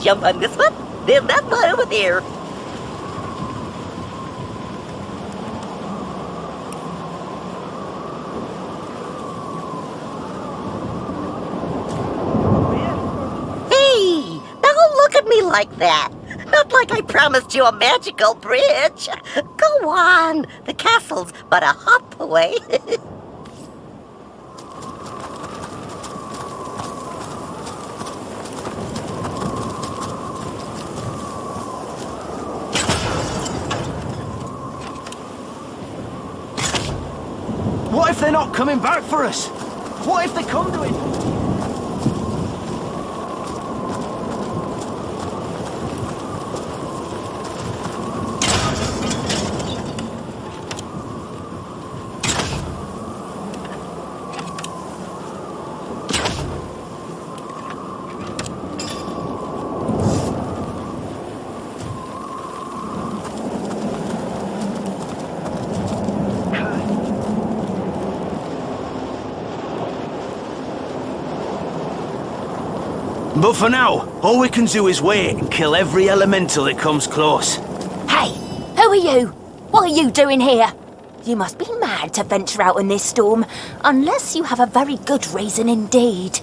jump on this one, then that one over there. Hey, don't look at me like that. Not like I promised you a magical bridge. Go on, the castle's but a hop away. What if they're not coming back for us? What if they come to it? But for now, all we can do is wait and kill every elemental that comes close. Hey, who are you? What are you doing here? You must be mad to venture out in this storm, unless you have a very good reason indeed.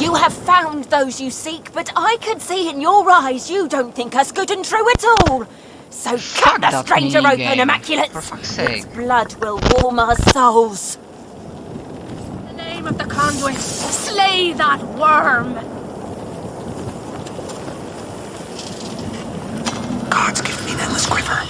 You have found those you seek, but I could see in your eyes you don't think us good and true at all. So cut the stranger open, Immaculates! For fuck's sake. Its blood will warm our souls. In the name of the conduit, slay that worm! Gods give me an endless quiver.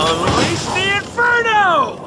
Unleash the inferno!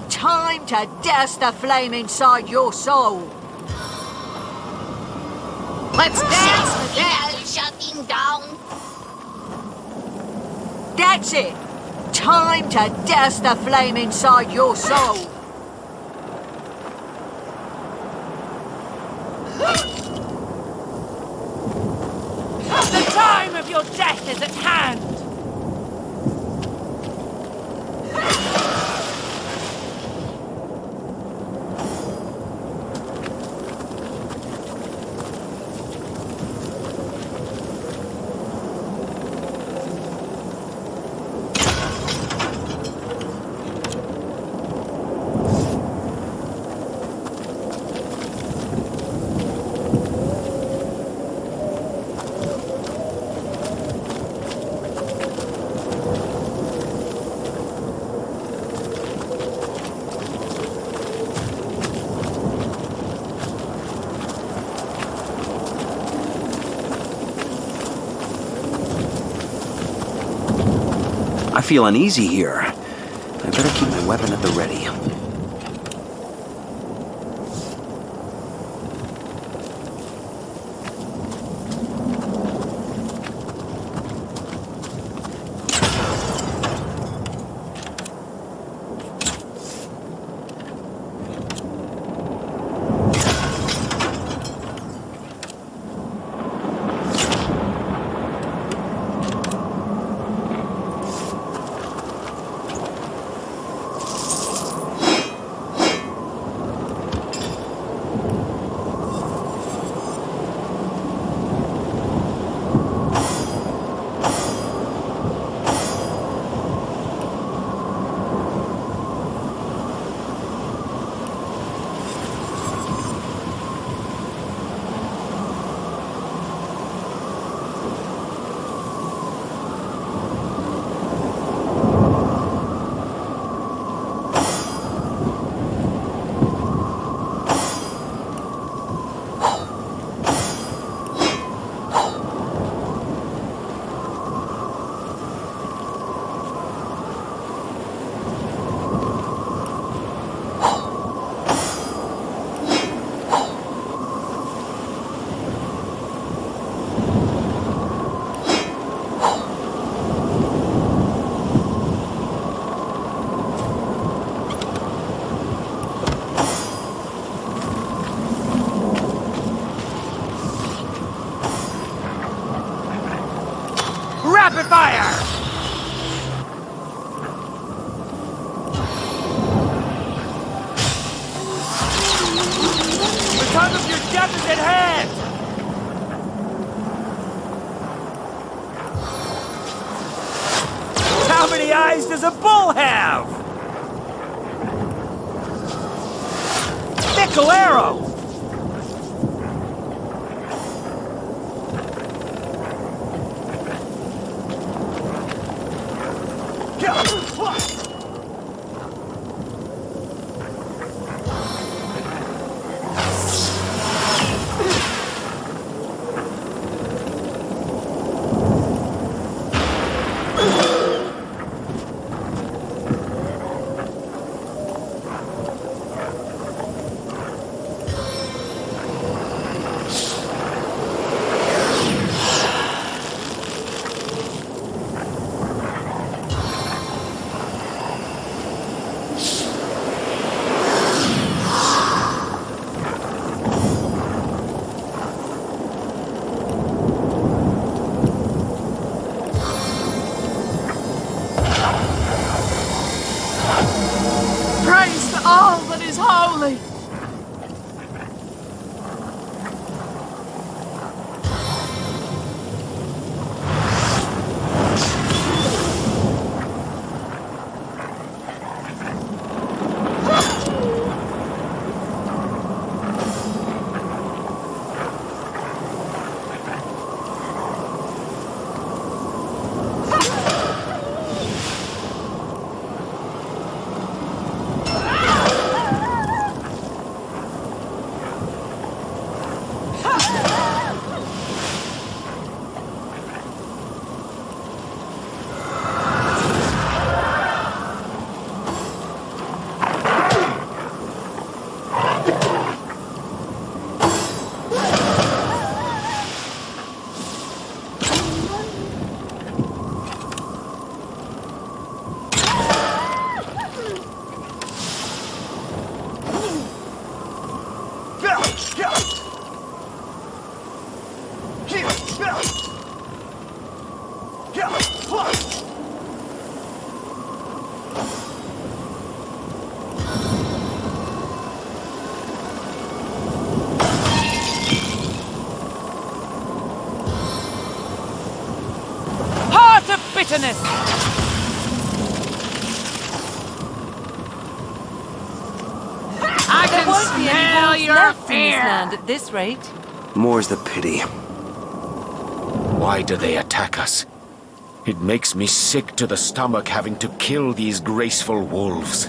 Time to douse the flame inside your soul. Let's dance to that. Shutting down. That's it. Time to douse the flame inside your soul. The time of your death is at hand! I feel uneasy here. I better keep my weapon at the ready. Rapid fire! The time of your death is at hand! How many eyes does a bull have? Fickle arrow! Praise to all that is holy. Heart of bitterness. I can smell your fear. At this rate. More's the pity. Why do they attack us? It makes me sick to the stomach having to kill these graceful wolves.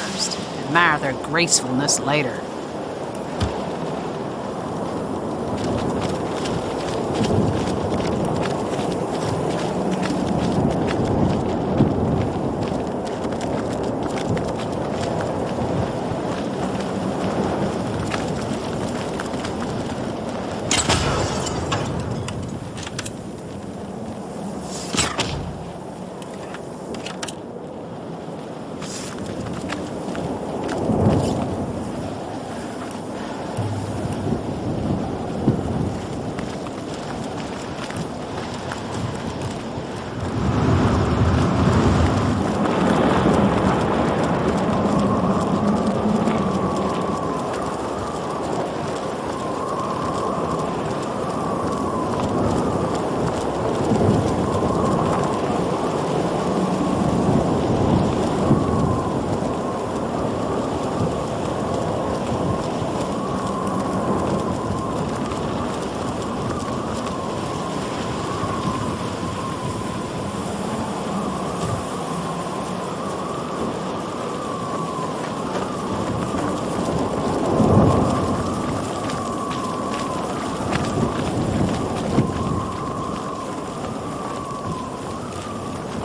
First, admire their gracefulness later.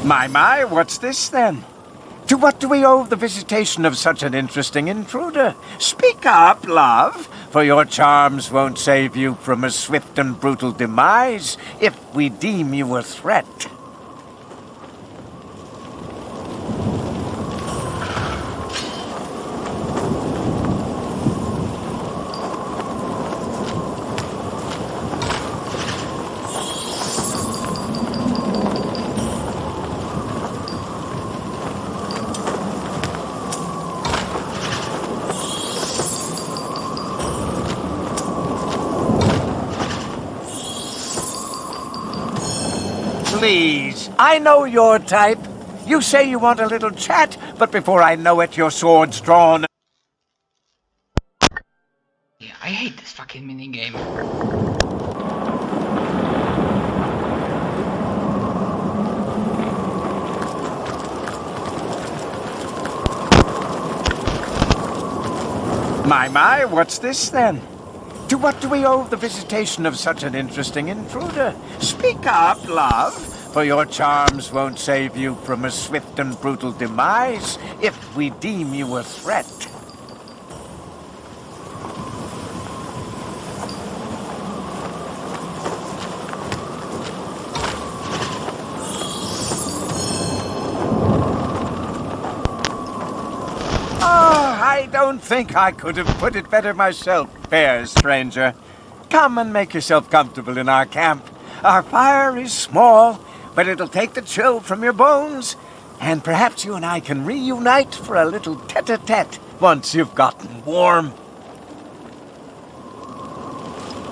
My, what's this then? To what do we owe the visitation of such an interesting intruder? Speak up, love, for your charms won't save you from a swift and brutal demise if we deem you a threat. Please, I know your type. You say you want a little chat, but before I know it, your sword's drawn. Yeah, I hate this fucking minigame. My, what's this then? To what do we owe the visitation of such an interesting intruder? Speak up, love, for your charms won't save you from a swift and brutal demise if we deem you a threat. I don't think I could have put it better myself, fair stranger. Come and make yourself comfortable in our camp. Our fire is small, but it'll take the chill from your bones. And perhaps you and I can reunite for a little tete-a-tete once you've gotten warm.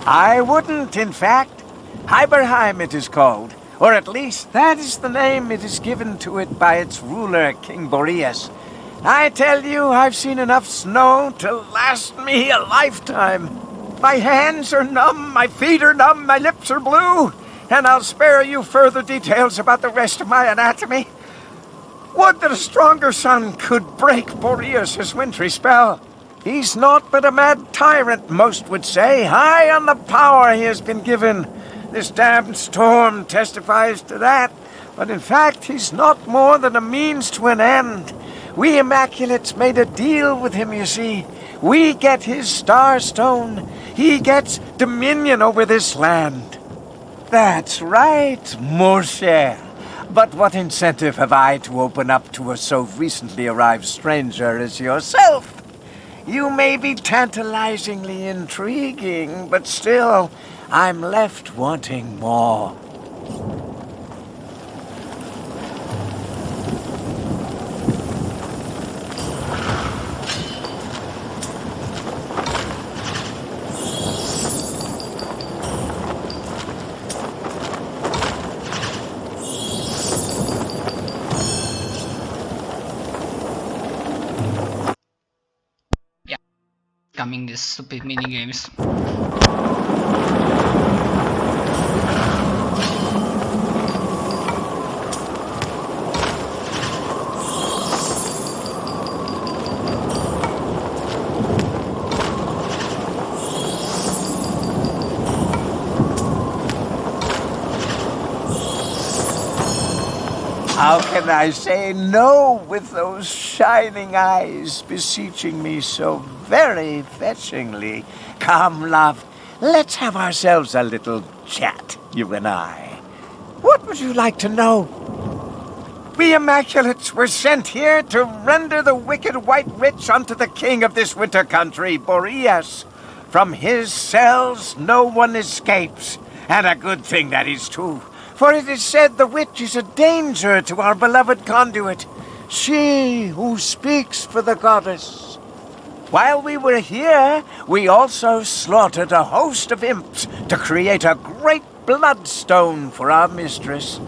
I wouldn't, in fact. Hyberheim it is called. Or at least that is the name it is given to it by its ruler, King Boreas. I tell you, I've seen enough snow to last me a lifetime. My hands are numb, my feet are numb, my lips are blue, and I'll spare you further details about the rest of my anatomy. Would that a stronger sun could break Boreas' wintry spell. He's naught but a mad tyrant, most would say, high on the power he has been given. This damned storm testifies to that, but in fact he's not more than a means to an end. We Immaculates made a deal with him, you see. We get his star stone. He gets dominion over this land. That's right, mon cher. But what incentive have I to open up to a so recently arrived stranger as yourself? You may be tantalizingly intriguing, but still, I'm left wanting more. Coming these stupid minigames. How can I say no with those shining eyes beseeching me so very fetchingly? Come, love, let's have ourselves a little chat, you and I. What would you like to know? We Immaculates were sent here to render the wicked white rich unto the king of this winter country, Boreas. From his cells no one escapes, and a good thing that is too. For it is said the witch is a danger to our beloved conduit, she who speaks for the goddess. While we were here, we also slaughtered a host of imps to create a great bloodstone for our mistress.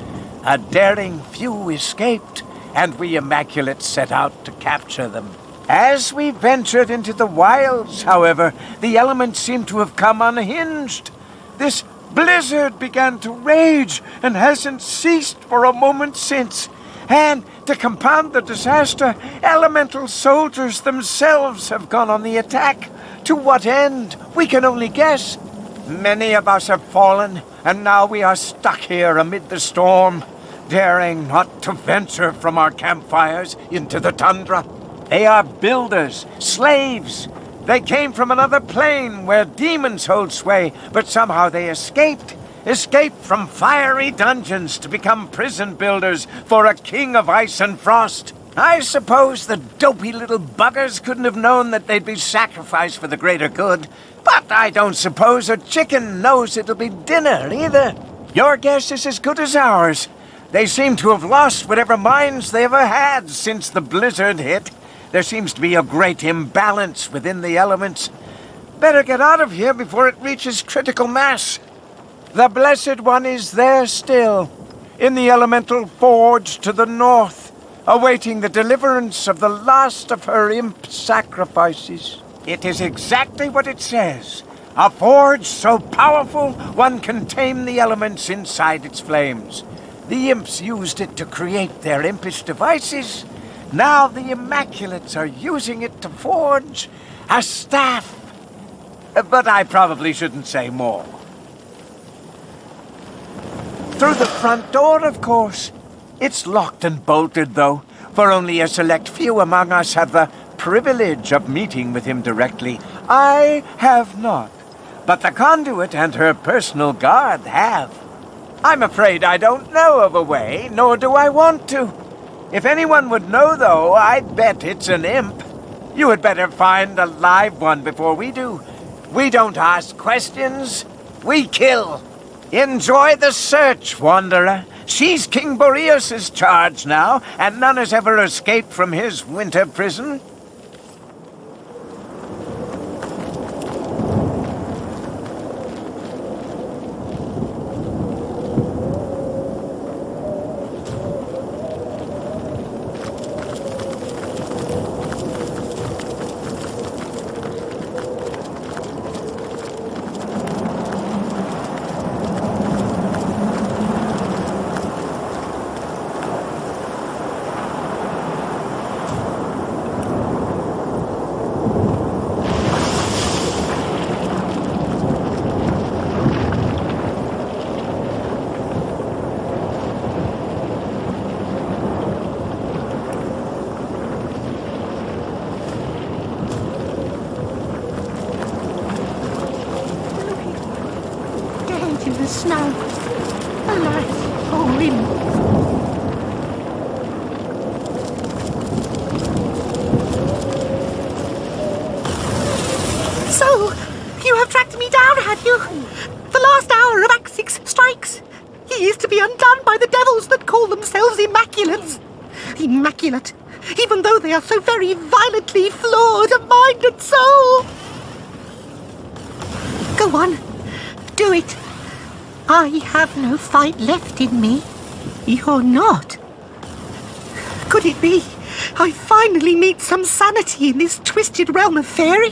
A daring few escaped, and we Immaculates set out to capture them. As we ventured into the wilds, however, the elements seemed to have come unhinged. This blizzard began to rage and hasn't ceased for a moment since. And to compound the disaster, elemental soldiers themselves have gone on the attack. To what end? We can only guess. Many of us have fallen, and now we are stuck here amid the storm. daring not to venture from our campfires into the tundra. They are builders, slaves. They came from another plane where demons hold sway, but somehow they escaped. Escaped from fiery dungeons to become prison builders for a king of ice and frost. I suppose the dopey little buggers couldn't have known that they'd be sacrificed for the greater good. But I don't suppose a chicken knows it'll be dinner either. Your guess is as good as ours. They seem to have lost whatever minds they ever had since the blizzard hit. There seems to be a great imbalance within the elements. Better get out of here before it reaches critical mass. The Blessed One is there still, in the elemental forge to the north, awaiting the deliverance of the last of her imp sacrifices. It is exactly what it says. A forge so powerful one can tame the elements inside its flames. The imps used it to create their impish devices. Now the Immaculates are using it to forge a staff. But I probably shouldn't say more. Through the front door, of course. It's locked and bolted, though, for only a select few among us have the privilege of meeting with him directly. I have not, but the conduit and her personal guard have. I'm afraid I don't know of a way, nor do I want to. If anyone would know, though, I'd bet it's an imp. You had better find a live one before we do. We don't ask questions, we kill. Enjoy the search, Wanderer. She's King Boreas' charge now, and none has ever escaped from his winter prison. In the snow. Alas, poor imp. So, you have tracked me down, have you? The last hour of Act 6 strikes. He is to be undone by the devils that call themselves Immaculates. Immaculate, even though they are so very violently flawed of mind and soul. Go on, do it. I have no fight left in me. You're not. Could it be I finally meet some sanity in this twisted realm of fairy?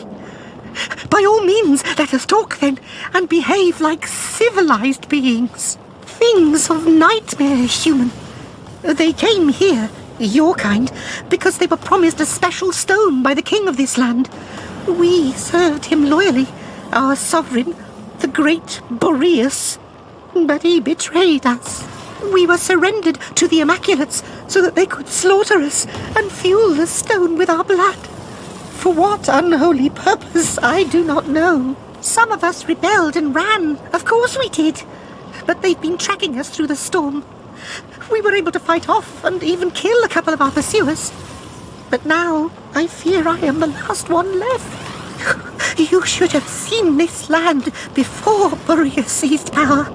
By all means, let us talk then, and behave like civilized beings. Things of nightmare human. They came here, your kind, because they were promised a special stone by the king of this land. We served him loyally, our sovereign, the great Boreas. But he betrayed us. We were surrendered to the Immaculates so that they could slaughter us and fuel the stone with our blood. For what unholy purpose, I do not know. Some of us rebelled and ran. Of course we did. But they've been tracking us through the storm. We were able to fight off and even kill a couple of our pursuers. But now I fear I am the last one left. You should have seen this land before Boreas seized power.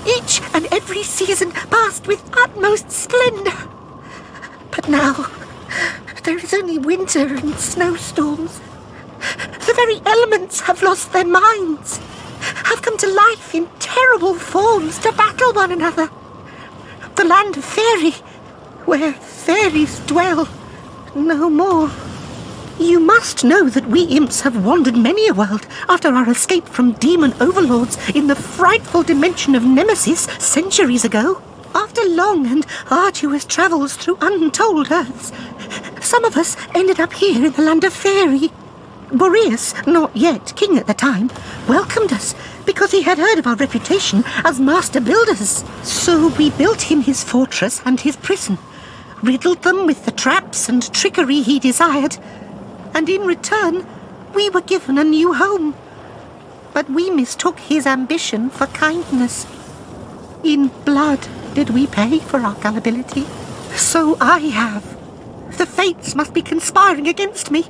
Each and every season passed with utmost splendor. But now, there is only winter and snowstorms. The very elements have lost their minds, have come to life in terrible forms to battle one another. The land of fairy, where fairies dwell, no more. You must know that we imps have wandered many a world after our escape from demon overlords in the frightful dimension of Nemesis centuries ago. After long and arduous travels through untold earths, some of us ended up here in the land of fairy. Boreas, not yet king at the time, welcomed us because he had heard of our reputation as master builders. So we built him his fortress and his prison, riddled them with the traps and trickery he desired, and in return, we were given a new home. But we mistook his ambition for kindness. In blood did we pay for our gullibility. So I have. The fates must be conspiring against me.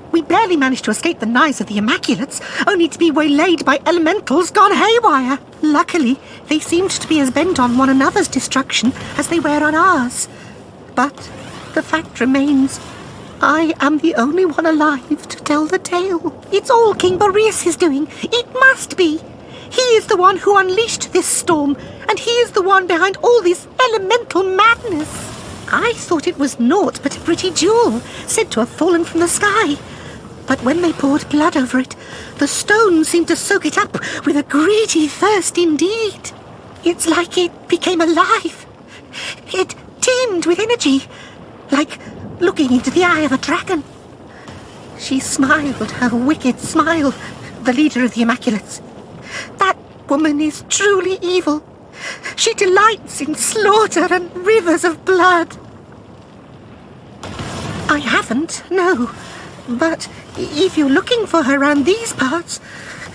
We barely managed to escape the knives of the Immaculates, only to be waylaid by elementals gone haywire. Luckily, they seemed to be as bent on one another's destruction as they were on ours. But the fact remains, I am the only one alive to tell the tale. It's all King Boreas is doing. It must be. He is the one who unleashed this storm, and he is the one behind all this elemental madness. I thought it was naught but a pretty jewel, said to have fallen from the sky. But when they poured blood over it, the stone seemed to soak it up with a greedy thirst indeed. It's like it became alive. It teemed with energy, like looking into the eye of a dragon. She smiled her wicked smile, the leader of the Immaculates. That woman is truly evil. She delights in slaughter and rivers of blood. I haven't, no. But if you're looking for her around these parts,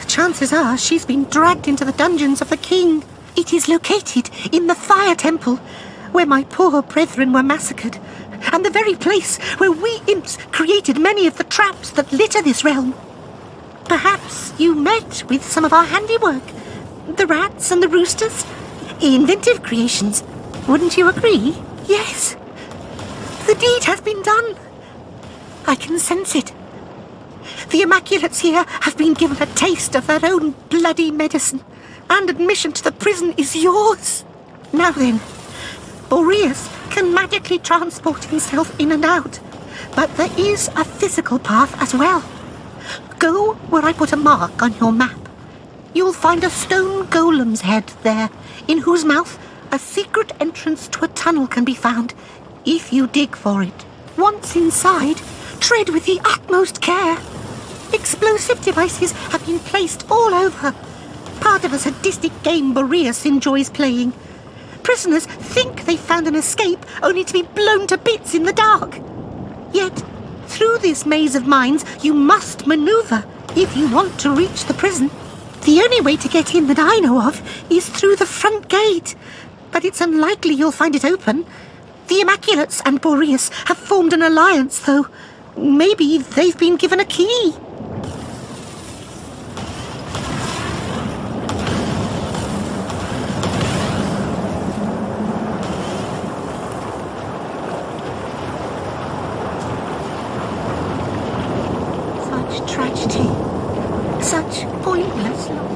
chances are she's been dragged into the dungeons of the king. It is located in the Fire Temple, where my poor brethren were massacred, and the very place where we imps created many of the traps that litter this realm. Perhaps you met with some of our handiwork, the rats and the roosters. Inventive creations, wouldn't you agree? Yes, the deed has been done. I can sense it. The Immaculates here have been given a taste of their own bloody medicine, and admission to the prison is yours. Now then, Boreas can magically transport himself in and out, but there is a physical path as well. Go where I put a mark on your map. You'll find a stone golem's head there, in whose mouth a secret entrance to a tunnel can be found, if you dig for it. Once inside, tread with the utmost care. Explosive devices have been placed all over, part of a sadistic game Boreas enjoys playing. Prisoners think they've found an escape, only to be blown to bits in the dark. Yet, through this maze of mines, you must maneuver if you want to reach the prison. The only way to get in that I know of is through the front gate, but it's unlikely you'll find it open. The Immaculates and Boreas have formed an alliance, though. Maybe they've been given a key. Such tragedy. Such pointless love.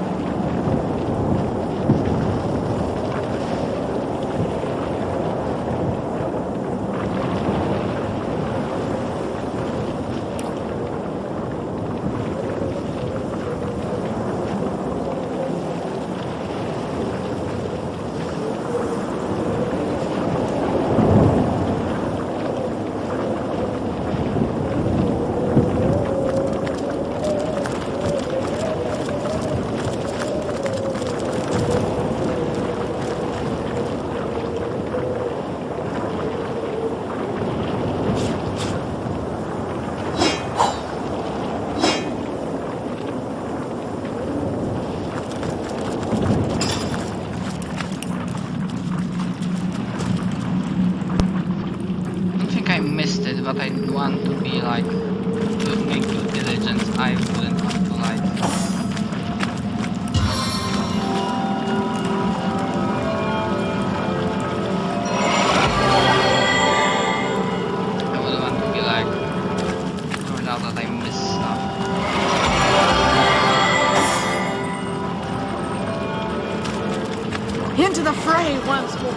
But I want to be like, to make due diligence. I wouldn't want to like. I wouldn't want to be like, turned out that I missed stuff. Into the fray once more.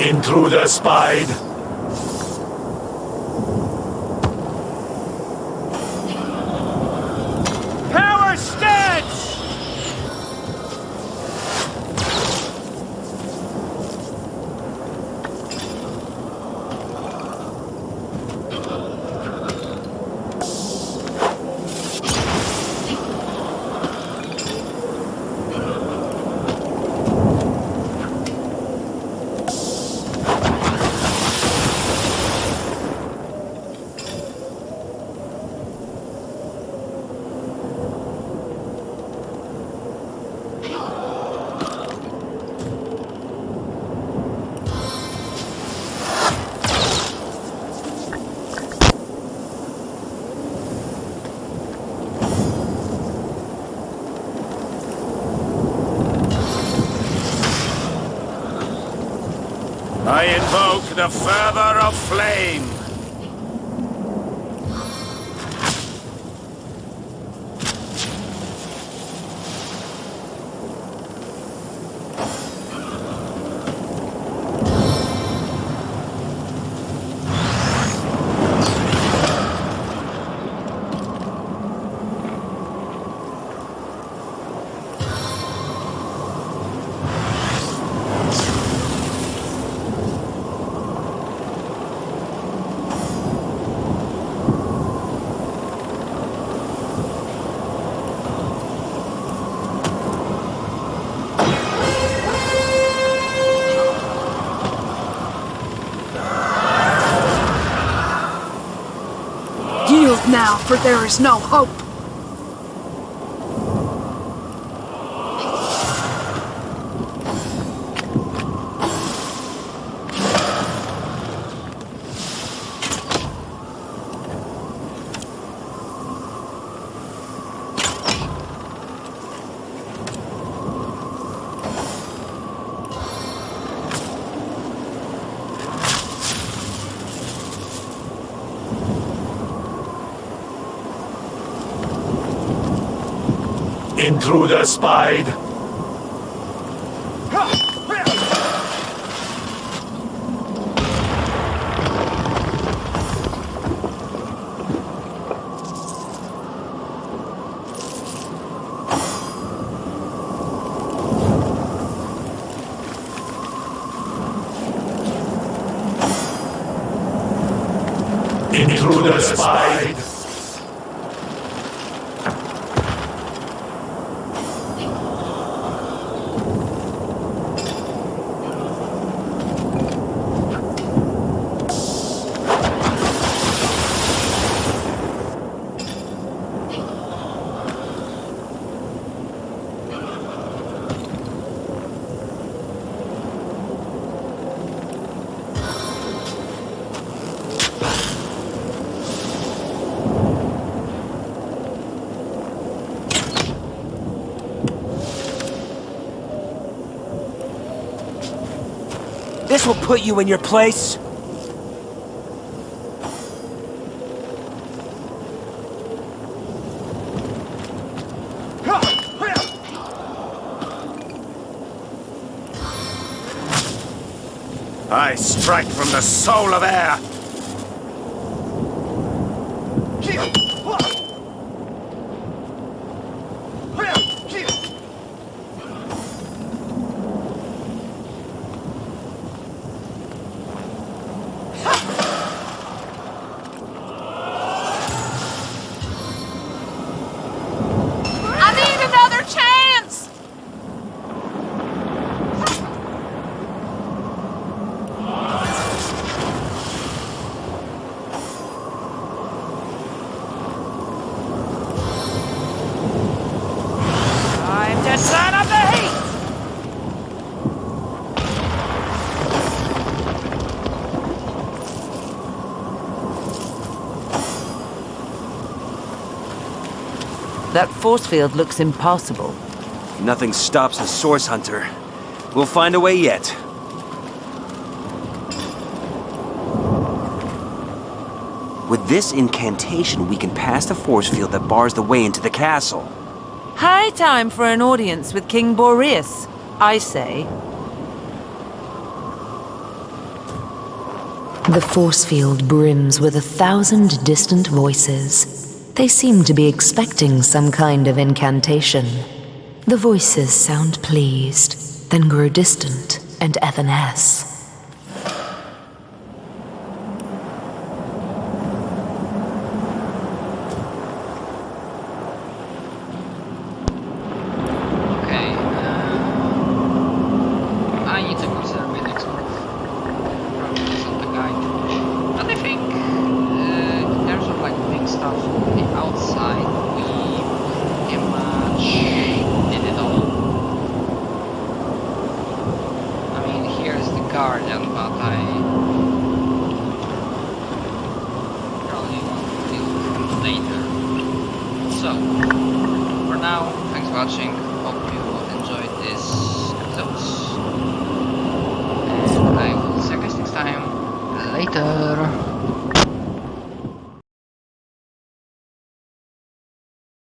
Intruder spied. Power stance! I invoke the fervor of flame. Yield now, for there is no hope. Intruder spied. Intruder spied. This will put you in your place. I strike from the soul of air. That force field looks impassable. Nothing stops the Source Hunter. We'll find a way yet. With this incantation, we can pass the force field that bars the way into the castle. High time for an audience with King Boreas, I say. The force field brims with 1,000 distant voices. They seem to be expecting some kind of incantation. The voices sound pleased, then grow distant and evanesce. Later.